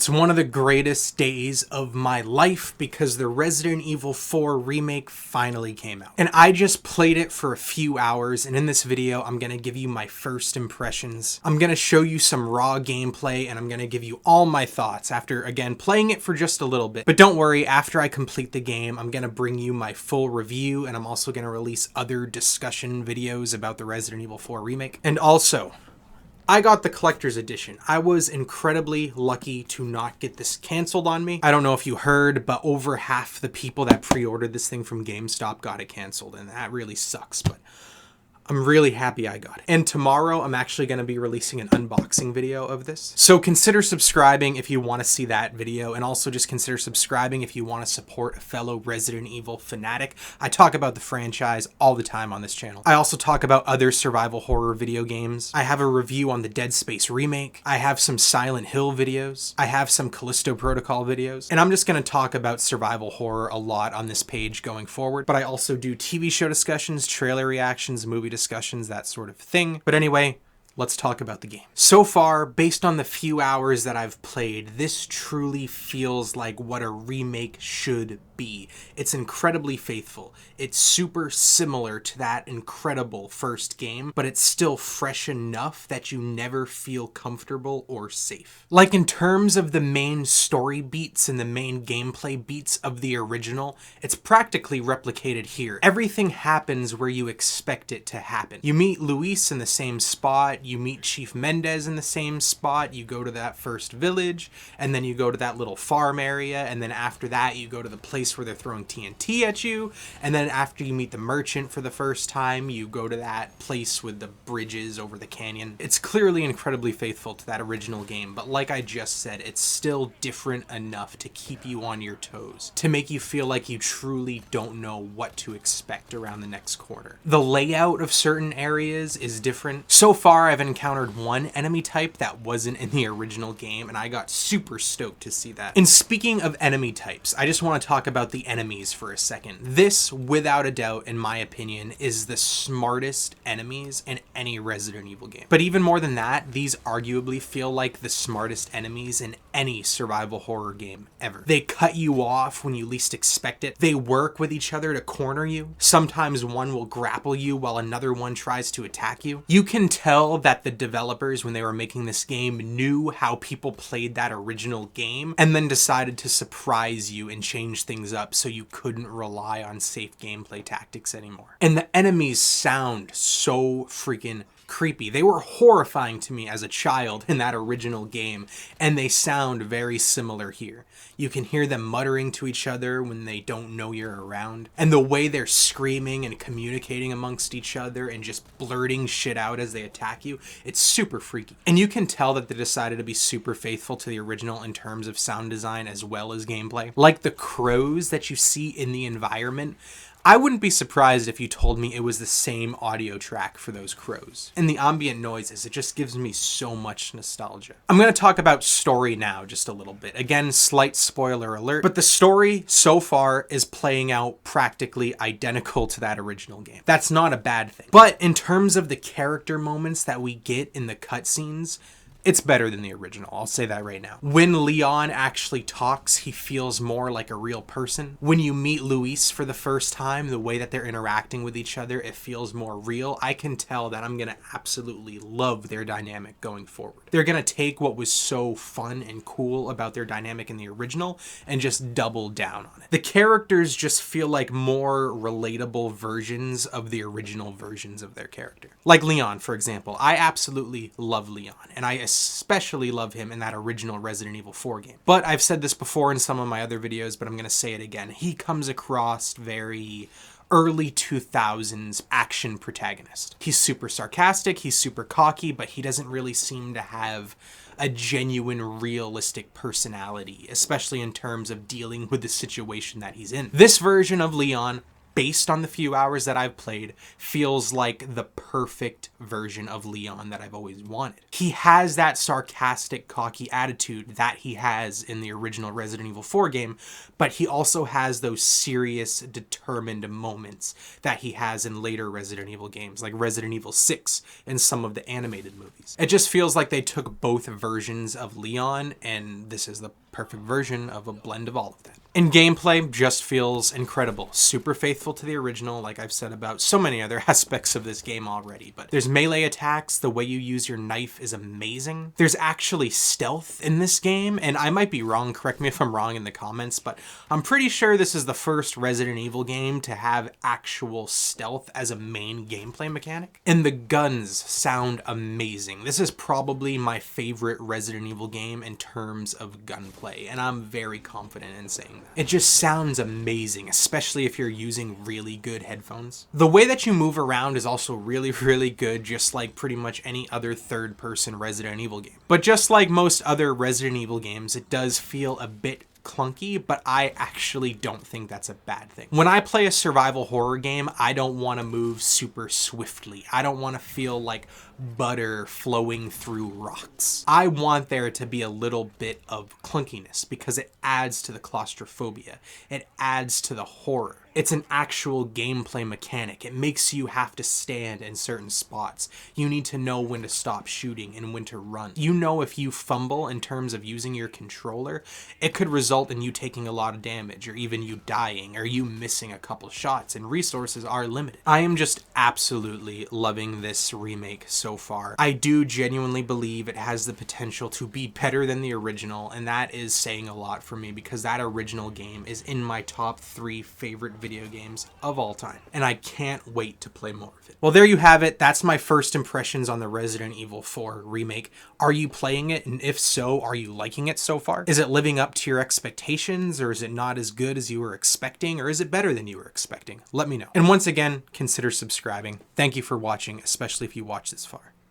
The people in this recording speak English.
It's one of the greatest days of my life because the Resident Evil 4 remake finally came out. And I just played it for a few hours, and in this video, I'm gonna give you my first impressions. I'm gonna show you some raw gameplay, and I'm gonna give you all my thoughts after, again, playing it for just a little bit. But don't worry, after I complete the game, I'm gonna bring you my full review, and I'm also gonna release other discussion videos about the Resident Evil 4 remake. And also, I got the collector's edition. I was incredibly lucky to not get this canceled on me. I don't know if you heard, but over half the people that pre-ordered this thing from GameStop got it canceled, and that really sucks, but I'm really happy I got it. And tomorrow, I'm actually going to be releasing an unboxing video of this. So consider subscribing if you want to see that video, and also just consider subscribing if you want to support a fellow Resident Evil fanatic. I talk about the franchise all the time on this channel. I also talk about other survival horror video games. I have a review on the Dead Space remake. I have some Silent Hill videos. I have some Callisto Protocol videos. And I'm just going to talk about survival horror a lot on this page going forward. But I also do TV show discussions, trailer reactions, movie discussions, that sort of thing. But anyway, let's talk about the game. So far, based on the few hours that I've played, this truly feels like what a remake should be. It's incredibly faithful. It's super similar to that incredible first game, but it's still fresh enough that you never feel comfortable or safe. Like in terms of the main story beats and the main gameplay beats of the original, it's practically replicated here. Everything happens where you expect it to happen. You meet Luis in the same spot, you meet Chief Mendez in the same spot, you go to that first village, and then you go to that little farm area, and then after that you go to the place where they're throwing TNT at you, and then after you meet the merchant for the first time, you go to that place with the bridges over the canyon. It's clearly incredibly faithful to that original game, but like I just said, it's still different enough to keep you on your toes, to make you feel like you truly don't know what to expect around the next corner. The layout of certain areas is different. So far, I've encountered one enemy type that wasn't in the original game, and I got super stoked to see that. And speaking of enemy types, I just want to talk about the enemies for a second. This, without a doubt, in my opinion, is the smartest enemies in any Resident Evil game. But even more than that, these arguably feel like the smartest enemies in any survival horror game ever. They cut you off when you least expect it. They work with each other to corner you. Sometimes one will grapple you while another one tries to attack you. You can tell that the developers, when they were making this game, knew how people played that original game and then decided to surprise you and change things up so you couldn't rely on safe gameplay tactics anymore. And the enemies sound so freaking creepy. They were horrifying to me as a child in that original game, and they sound very similar here. You can hear them muttering to each other when they don't know you're around, and the way they're screaming and communicating amongst each other and just blurting shit out as they attack you, it's super freaky. And you can tell that they decided to be super faithful to the original in terms of sound design as well as gameplay. Like the crows that you see in the environment, I wouldn't be surprised if you told me it was the same audio track for those crows. And the ambient noises, it just gives me so much nostalgia. I'm going to talk about story now just a little bit. Again, slight spoiler alert, but the story so far is playing out practically identical to that original game. That's not a bad thing. But in terms of the character moments that we get in the cutscenes, it's better than the original, I'll say that right now. When Leon actually talks, he feels more like a real person. When you meet Luis for the first time, the way that they're interacting with each other, it feels more real. I can tell that I'm gonna absolutely love their dynamic going forward. They're gonna take what was so fun and cool about their dynamic in the original and just double down on it. The characters just feel like more relatable versions of the original versions of their character. Like Leon, for example. I absolutely love Leon, and I especially love him in that original Resident Evil 4 game. But I've said this before in some of my other videos, but I'm going to say it again. He comes across very early 2000s action protagonist. He's super sarcastic, he's super cocky, but he doesn't really seem to have a genuine, realistic personality, especially in terms of dealing with the situation that he's in. This version of Leon based on the few hours that I've played, feels like the perfect version of Leon that I've always wanted. He has that sarcastic, cocky attitude that he has in the original Resident Evil 4 game, but he also has those serious, determined moments that he has in later Resident Evil games, like Resident Evil 6 and some of the animated movies. It just feels like they took both versions of Leon, and this is the perfect version of a blend of all of that. And gameplay just feels incredible. Super faithful to the original, like I've said about so many other aspects of this game already. But there's melee attacks, the way you use your knife is amazing. There's actually stealth in this game, and I might be wrong, correct me if I'm wrong in the comments, but I'm pretty sure this is the first Resident Evil game to have actual stealth as a main gameplay mechanic. And the guns sound amazing. This is probably my favorite Resident Evil game in terms of gunplay, and I'm very confident in saying that. It just sounds amazing, especially if you're using really good headphones. The way that you move around is also really, really good, just like pretty much any other third-person Resident Evil game. But just like most other Resident Evil games, it does feel a bit clunky, but I actually don't think that's a bad thing. When I play a survival horror game, I don't want to move super swiftly. I don't want to feel like butter flowing through rocks. I want there to be a little bit of clunkiness because it adds to the claustrophobia. It adds to the horror. It's an actual gameplay mechanic. It makes you have to stand in certain spots. You need to know when to stop shooting and when to run. You know, if you fumble in terms of using your controller, it could result in you taking a lot of damage, or even you dying, or you missing a couple shots, and resources are limited. I am just absolutely loving this remake so far. I do genuinely believe it has the potential to be better than the original, and that is saying a lot for me because that original game is in my top 3 favorite video games of all time, and I can't wait to play more of it. Well, there you have it. That's my first impressions on the Resident Evil 4 remake. Are you playing it? And if so, are you liking it so far? Is it living up to your expectations, or is it not as good as you were expecting, or is it better than you were expecting? Let me know. And once again, consider subscribing. Thank you for watching, especially if you watch this far.